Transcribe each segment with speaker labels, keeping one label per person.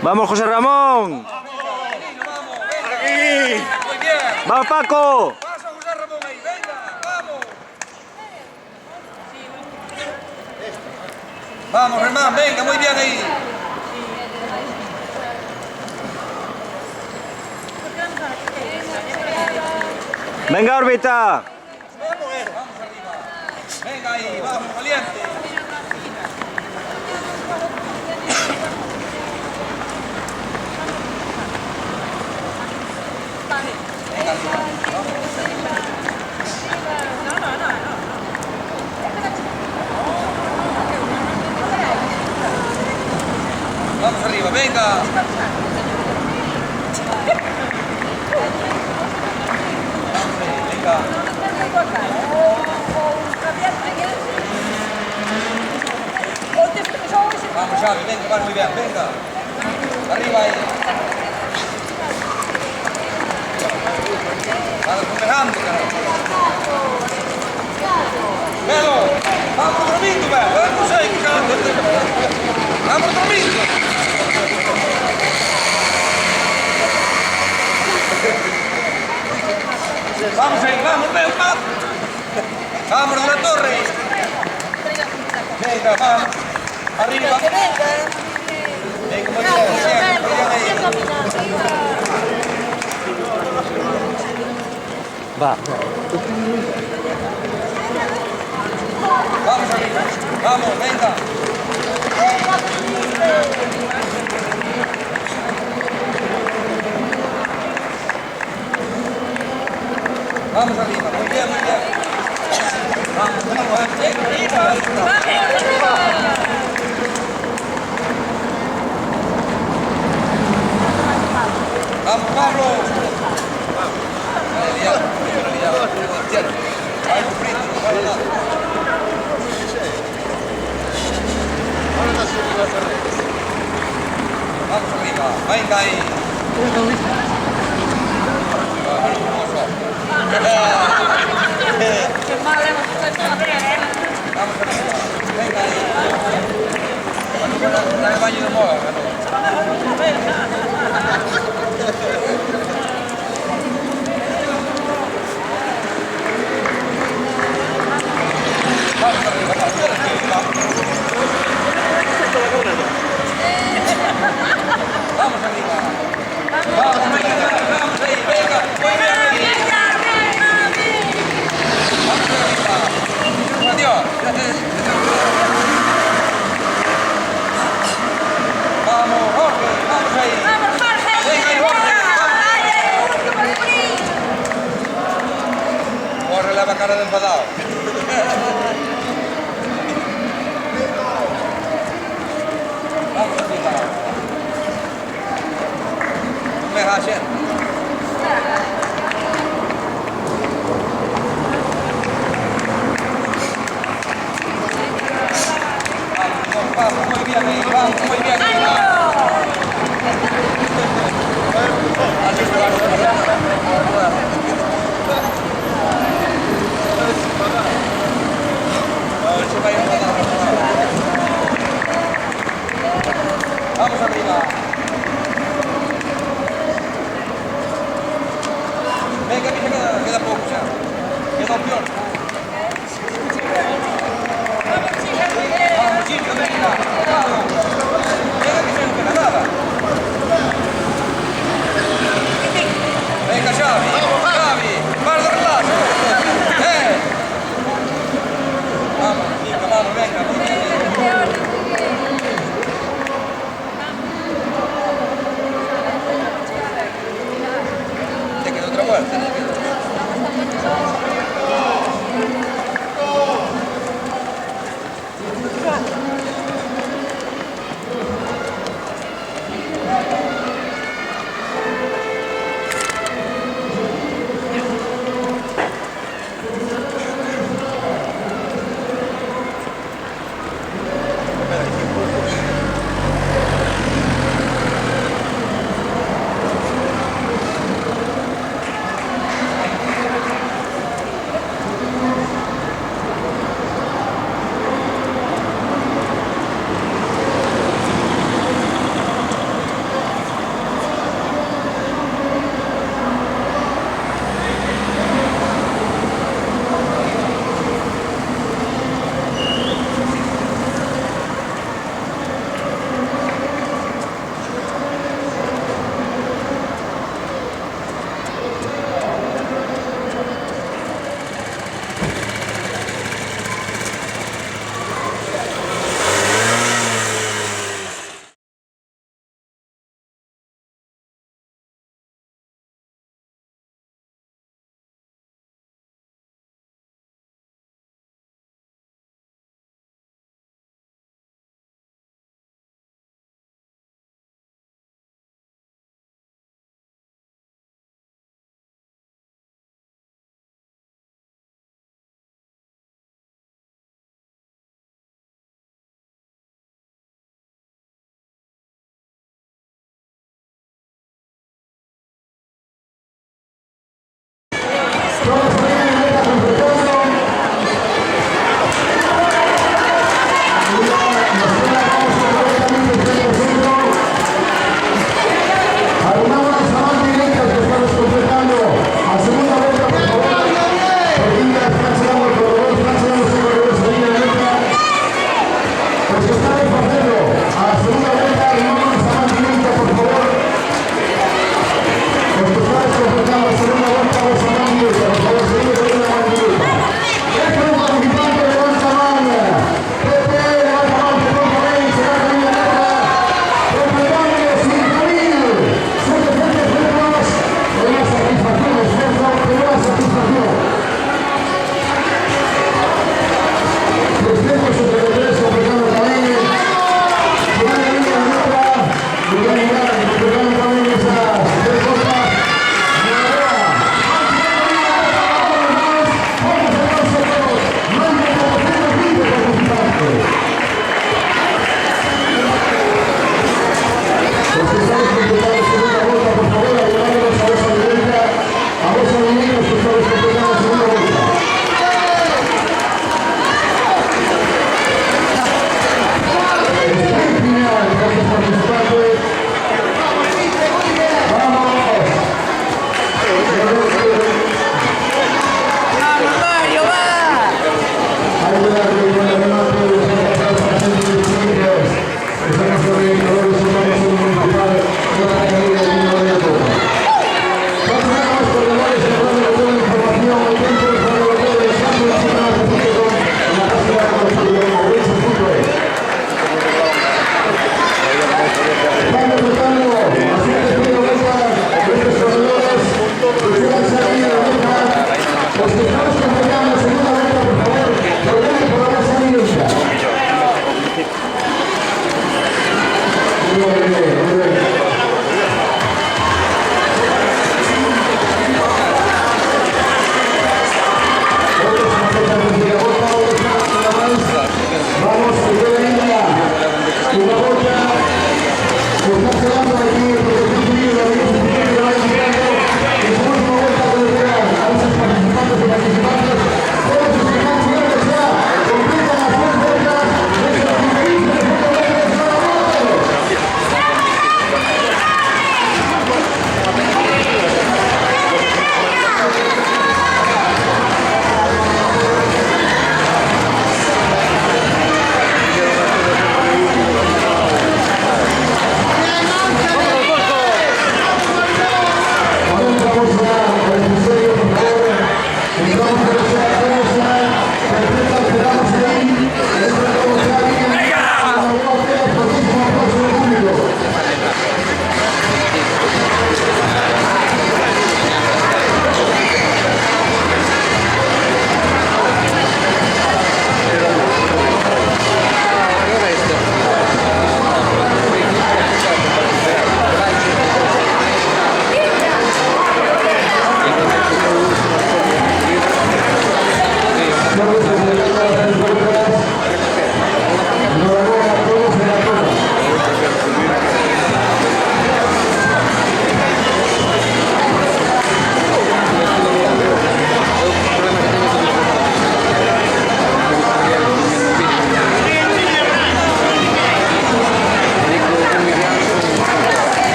Speaker 1: Vamos, José Ramón.
Speaker 2: Aquí.
Speaker 3: Muy bien.
Speaker 1: Vamos, Paco.
Speaker 3: Pasa José Ramón ahí. Venga, vamos. Vamos, Germán, venga, muy bien ahí.
Speaker 1: Venga, órbita.
Speaker 3: Vamos arriba. Venga ahí, vamos, valiente. Vamos arriba, venga. Venga. Vamos, Xavi, venga, vas muy bien, venga. Arriba ahí. Vas empujando, carajo. Velo, vamos dormindo, velho. Eu não sei que cara. Vamos dormindo. Vamos aí, vamos, velho, vamos. Vamos na torre. Venga, vamos. Arriba. Venga, muy bien, muy bien ahí.
Speaker 1: Va.
Speaker 3: Vamos arriba. Vamos, venga. Vamos arriba, muy bien, muy bien. Vamos, vamos, arriba. Vamos, Pablo. Vamos arriba, venga ahí. Vamos arriba, venga ahí. Dale baño de moda, vamos arriba, vamos arriba. Vamos, vamos ahí, venga, muy bien ahí. Vamos arriba. Adiós, gracias. Vamos, Jorge, vamos ahí. Venga ahí, Jorge. Jorge le va cara de enfadado. Vamos arriba. No me dejas hacer. Vamos, muy bien ahí, vamos, muy bien ahí, vamos. Vamos arriba. Venga, que queda poco ya. Queda opción. Vamos, chicos, venga. Vamos. Venga, que se no queda nada. Venga, Xavi. Xavi, para de relajo. Vamos, chica, vamos, venga. Muy bien. Te queda otra vuelta.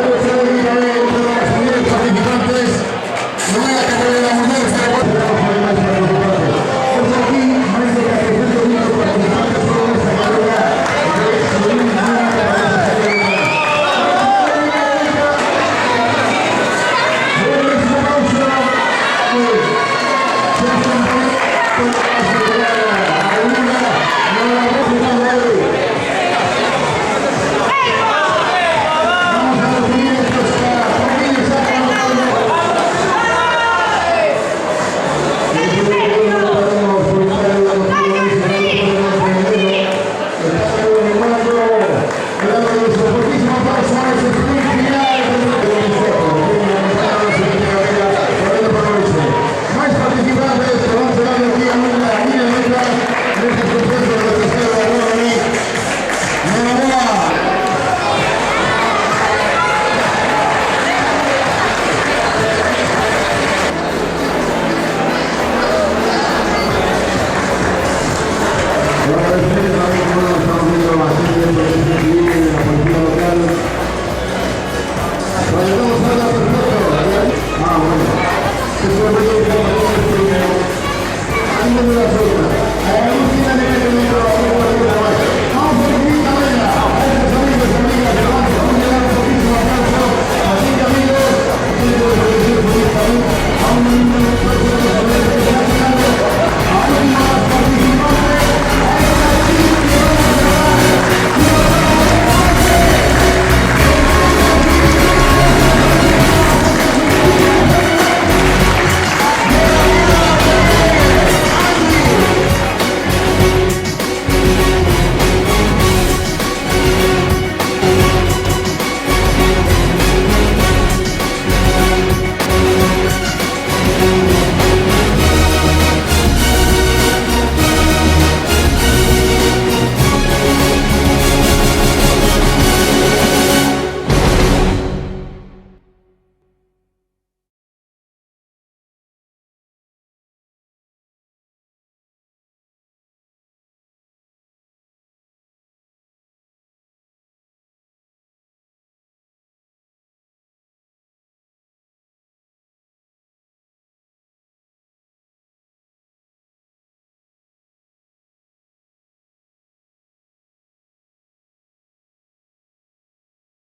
Speaker 2: Vamos a